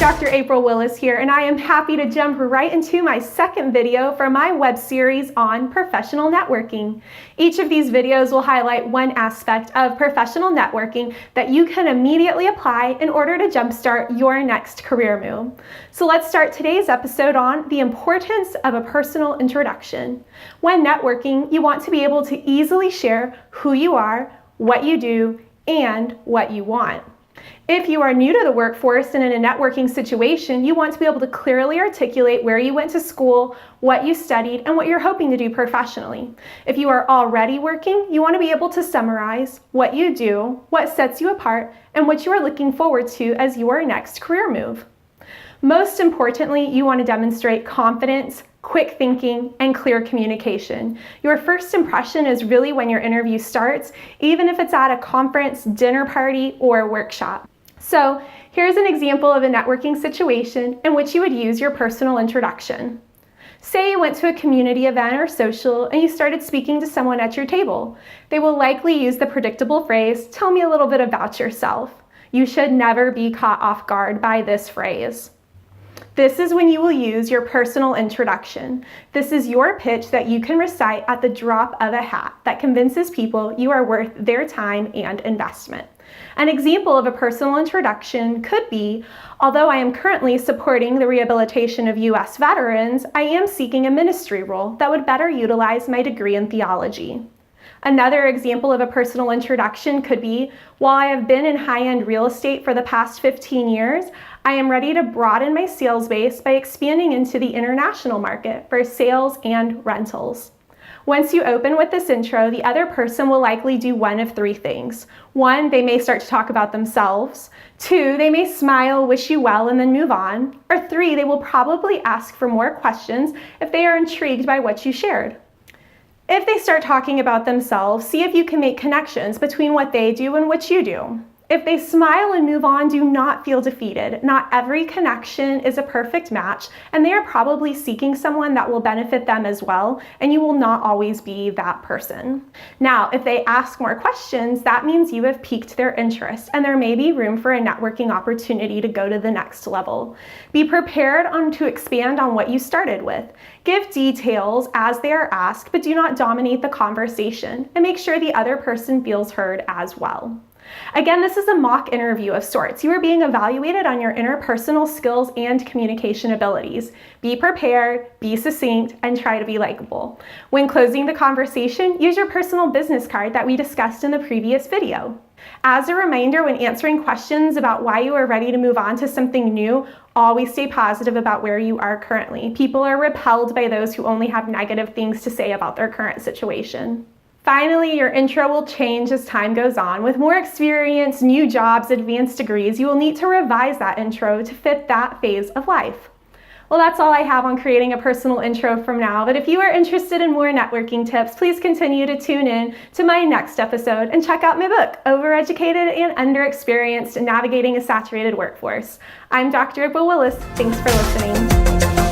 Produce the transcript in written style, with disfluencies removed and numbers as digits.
Dr. April Willis here, and I am happy to jump right into my second video for my web series on professional networking. Each of these videos will highlight one aspect of professional networking that you can immediately apply in order to jumpstart your next career move. So let's start today's episode on the importance of a personal introduction. When networking, you want to be able to easily share who you are, what you do, and what you want. If you are new to the workforce and in a networking situation, you want to be able to clearly articulate where you went to school, what you studied, and what you're hoping to do professionally. If you are already working, you want to be able to summarize what you do, what sets you apart, and what you are looking forward to as your next career move. Most importantly, you want to demonstrate confidence, quick thinking, and clear communication. Your first impression is really when your interview starts, even if it's at a conference, dinner party, or workshop. So here's an example of a networking situation in which you would use your personal introduction. Say you went to a community event or social and you started speaking to someone at your table. They will likely use the predictable phrase, "Tell me a little bit about yourself." You should never be caught off guard by this phrase. This is when you will use your personal introduction. This is your pitch that you can recite at the drop of a hat that convinces people you are worth their time and investment. An example of a personal introduction could be, although I am currently supporting the rehabilitation of U.S. veterans, I am seeking a ministry role that would better utilize my degree in theology. Another example of a personal introduction could be, while I have been in high-end real estate for the past 15 years, I am ready to broaden my sales base by expanding into the international market for sales and rentals. Once you open with this intro, the other person will likely do one of three things. One, they may start to talk about themselves. Two, they may smile, wish you well, and then move on. Or three, they will probably ask for more questions if they are intrigued by what you shared. If they start talking about themselves, see if you can make connections between what they do and what you do. If they smile and move on, do not feel defeated. Not every connection is a perfect match, and they are probably seeking someone that will benefit them as well, and you will not always be that person. Now, if they ask more questions, that means you have piqued their interest, and there may be room for a networking opportunity to go to the next level. Be prepared to expand on what you started with. Give details as they are asked, but do not dominate the conversation, and make sure the other person feels heard as well. Again, this is a mock interview of sorts. You are being evaluated on your interpersonal skills and communication abilities. Be prepared, be succinct, and try to be likable. When closing the conversation, use your personal business card that we discussed in the previous video. As a reminder, when answering questions about why you are ready to move on to something new, always stay positive about where you are currently. People are repelled by those who only have negative things to say about their current situation. Finally, your intro will change as time goes on. With more experience, new jobs, advanced degrees, you will need to revise that intro to fit that phase of life. Well, that's all I have on creating a personal intro from now, but if you are interested in more networking tips, please continue to tune in to my next episode and check out my book, Overeducated and Underexperienced: Navigating a Saturated Workforce. I'm Dr. April Willis. Thanks for listening.